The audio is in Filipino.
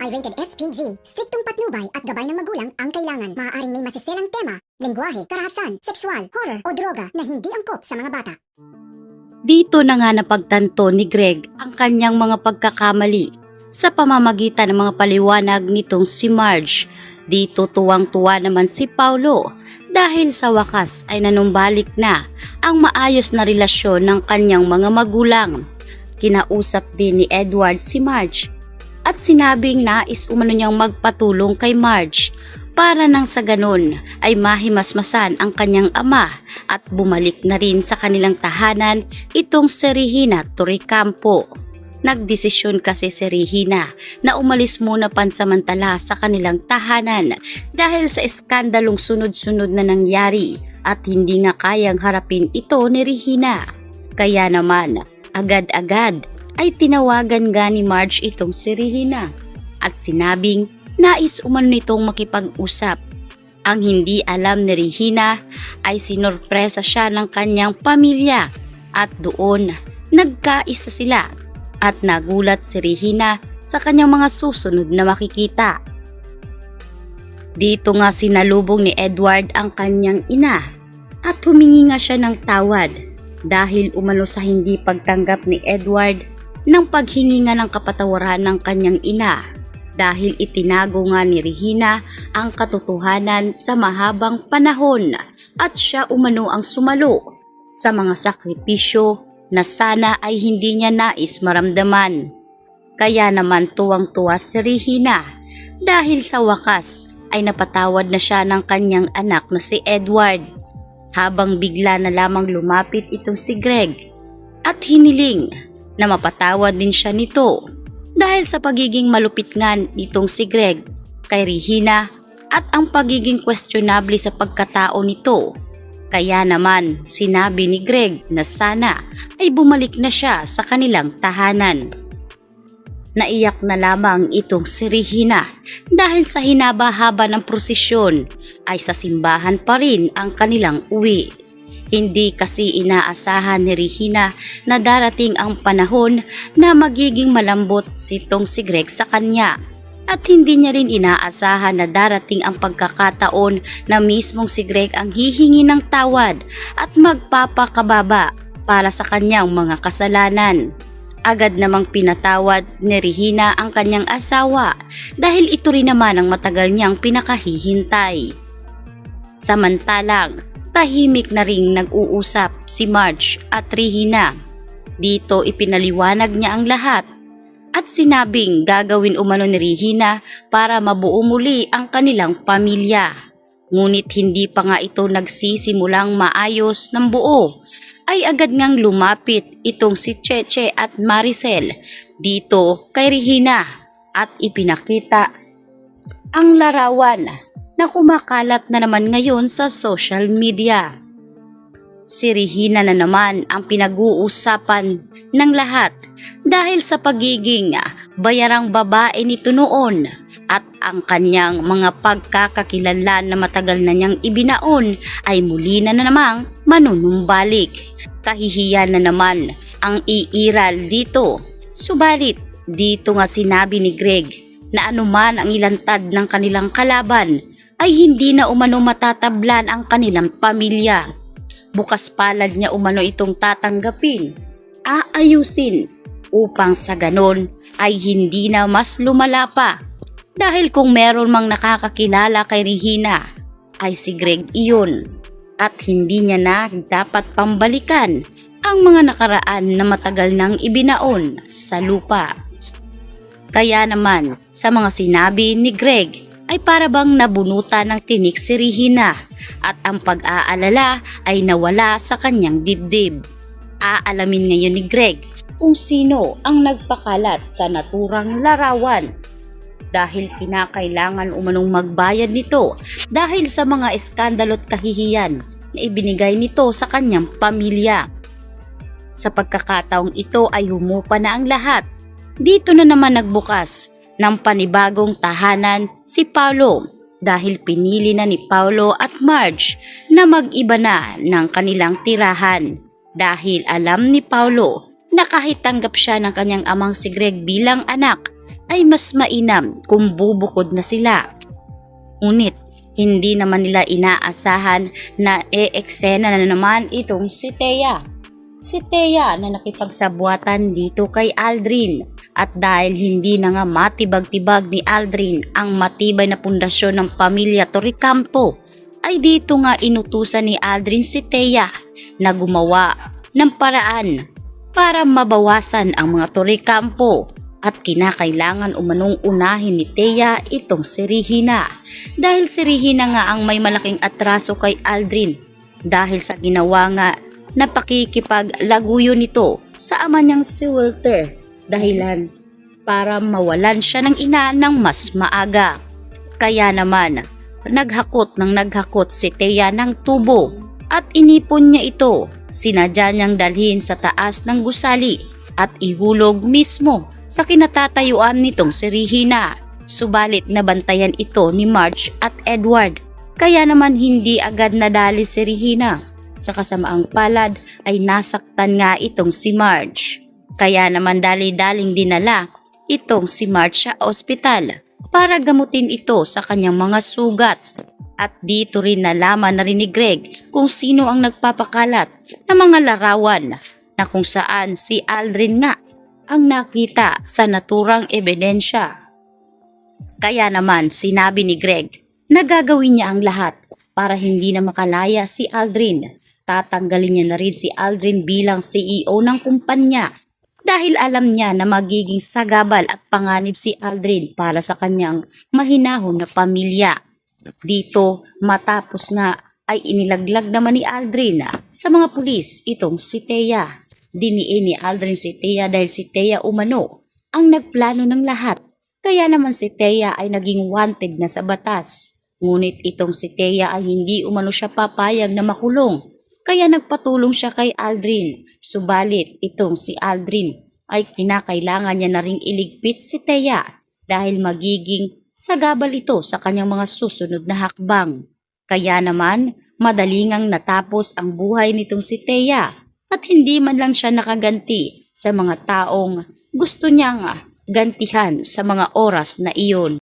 rated SPG. Striktong patnubay at gabay ng magulang ang kailangan. Maaaring may masiselang tema, lengguwahe, karahasan, sexual, horror o droga na hindi angkop sa mga bata. Dito na nga napagtanto ni Greg ang kanyang mga pagkakamali sa pamamagitan ng mga paliwanag nitong si Marge. Dito tuwang-tuwa naman si Paulo dahil sa wakas ay nanumbalik na ang maayos na relasyon ng kanyang mga magulang. Kinausap din ni Edward si Marge at sinabing nais umano niyang magpatulong kay Marge para nang sa ganon ay mahimasmasan ang kanyang ama at bumalik na rin sa kanilang tahanan itong si Regina Torrecampo. Nagdesisyon kasi si Regina na umalis muna pansamantala sa kanilang tahanan dahil sa iskandalong sunod-sunod na nangyari at hindi nga kayang harapin ito ni Regina. Kaya naman, agad-agad ay tinawagan nga ni Marge itong si Regina at sinabing nais umano nitong makipag-usap. Ang hindi alam ni Regina ay sinorpresa siya ng kanyang pamilya at doon nagkaisa sila at nagulat si Regina sa kanyang mga susunod na makikita. Dito nga sinalubong ni Edward ang kanyang ina at humingi nga siya ng tawad dahil umano sa hindi pagtanggap ni Edward ng paghingi nga ng kapatawaran ng kanyang ina dahil itinago nga ni Regina ang katotohanan sa mahabang panahon at siya umano ang sumalo sa mga sakripisyo na sana ay hindi niya nais maramdaman. Kaya naman tuwang-tuwa si Regina dahil sa wakas ay napatawad na siya ng kanyang anak na si Edward. Habang bigla na lamang lumapit itong si Greg at hiniling na mapatawad din siya nito dahil sa pagiging malupit nga nitong si Greg kay Regina at ang pagiging questionable sa pagkatao nito. Kaya naman sinabi ni Greg na sana ay bumalik na siya sa kanilang tahanan. Naiyak na lamang itong si Regina dahil sa hinaba-haba ng prosesyon ay sa simbahan pa rin ang kanilang uwi. Hindi kasi inaasahan ni Regina na darating ang panahon na magiging malambot sitong si Greg sa kanya. At hindi niya rin inaasahan na darating ang pagkakataon na mismong si Greg ang hihingi ng tawad at magpapakababa para sa kanyang mga kasalanan. Agad namang pinatawad ni Regina ang kanyang asawa dahil ito rin naman ang matagal niyang pinakahihintay. Samantalang, tahimik na ring nag-uusap si Marge at Regina. Dito ipinaliwanag niya ang lahat at sinabing gagawin umano ni Regina para mabuo muli ang kanilang pamilya. Ngunit hindi pa nga ito nagsisimulang maayos ng buo ay agad ngang lumapit itong si Cheche at Maricel dito kay Regina at ipinakita ang larawan na kumakalat na naman ngayon sa social media. Si Regina na naman ang pinag-uusapan ng lahat dahil sa pagiging bayarang babae nito noon at ang kanyang mga pagkakakilanlan na matagal na niyang ibinaon ay muli na namang manunumbalik. Kahihiyan na naman ang iiral dito. Subalit dito nga sinabi ni Greg na anuman ang ilantad ng kanilang kalaban ay hindi na umano matatablan ang kanilang pamilya. Bukas palad niya umano itong tatanggapin, aayusin upang sa ganon ay hindi na mas lumala pa. Dahil kung meron mang nakakakilala kay Regina ay si Greg iyon at hindi niya na dapat pambalikan ang mga nakaraan na matagal nang ibinaon sa lupa. Kaya naman sa mga sinabi ni Greg ay para bang nabunutan ng tinik si Regina at ang pag-aalala ay nawala sa kanyang dibdib. Aalamin ngayon ni Greg kung sino ang nagpakalat sa naturang larawan dahil kinakailangan umanong magbayad nito dahil sa mga eskandalo at kahihiyan na ibinigay nito sa kanyang pamilya. Sa pagkakataong ito ay humupa na ang lahat. Dito na naman nagbukas ng panibagong tahanan si Paulo dahil pinili na ni Paulo at Marge na mag-iba na ng kanilang tirahan dahil alam ni Paulo na kahit tanggap siya ng kanyang amang si Greg bilang anak ay mas mainam kung bubukod na sila. Ngunit hindi naman nila inaasahan na eksena na naman itong si Thea. Si Thea na nakipagsabuatan dito kay Aldrin, at dahil hindi na nga matibag-tibag ni Aldrin ang matibay na pundasyon ng pamilya Torrecampo, ay dito nga inutusan ni Aldrin si Thea na gumawa ng paraan para mabawasan ang mga Torrecampo, at kinakailangan umanong unahin ni Thea itong si Regina, dahil si Regina nga ang may malaking atraso kay Aldrin dahil sa ginawa nga na pakikipaglaguyo nito sa ama niyang si Walter, dahilan para mawalan siya ng ina ng mas maaga. Kaya naman naghakot si Thea ng tubo at inipon niya ito. Sinadya niyang dalhin sa taas ng gusali at ihulog mismo sa kinatatayuan nitong si Regina. Subalit nabantayan ito ni Marge at Edward, kaya naman hindi agad nadali si Regina. Sa kasamaang palad ay nasaktan nga itong si Marge. Kaya naman dali-daling dinala itong si Marge sa ospital para gamutin ito sa kanyang mga sugat. At dito rin nalaman na rin ni Greg kung sino ang nagpapakalat ng mga larawan na kung saan si Aldrin nga ang nakita sa naturang ebidensya. Kaya naman sinabi ni Greg na gagawin niya ang lahat para hindi na makalaya si Aldrin. Tatanggalin niya na rin si Aldrin bilang CEO ng kumpanya dahil alam niya na magiging sagabal at panganib si Aldrin para sa kanyang mahinahon na pamilya. Dito matapos nga ay inilaglag naman ni Aldrin sa mga pulis itong si Thea. Diniin ni Aldrin si Thea dahil si Thea umano ang nagplano ng lahat. Kaya naman si Thea ay naging wanted na sa batas. Ngunit itong si Thea ay hindi umano siya papayag na makulong. Kaya nagpatulong siya kay Aldrin. Subalit itong si Aldrin ay kinakailangan niya na ring iligpit si Thea dahil magiging sagabal ito sa kanyang mga susunod na hakbang. Kaya naman madalingang natapos ang buhay nitong si Thea at hindi man lang siya nakaganti sa mga taong gusto niyang gantihan sa mga oras na iyon.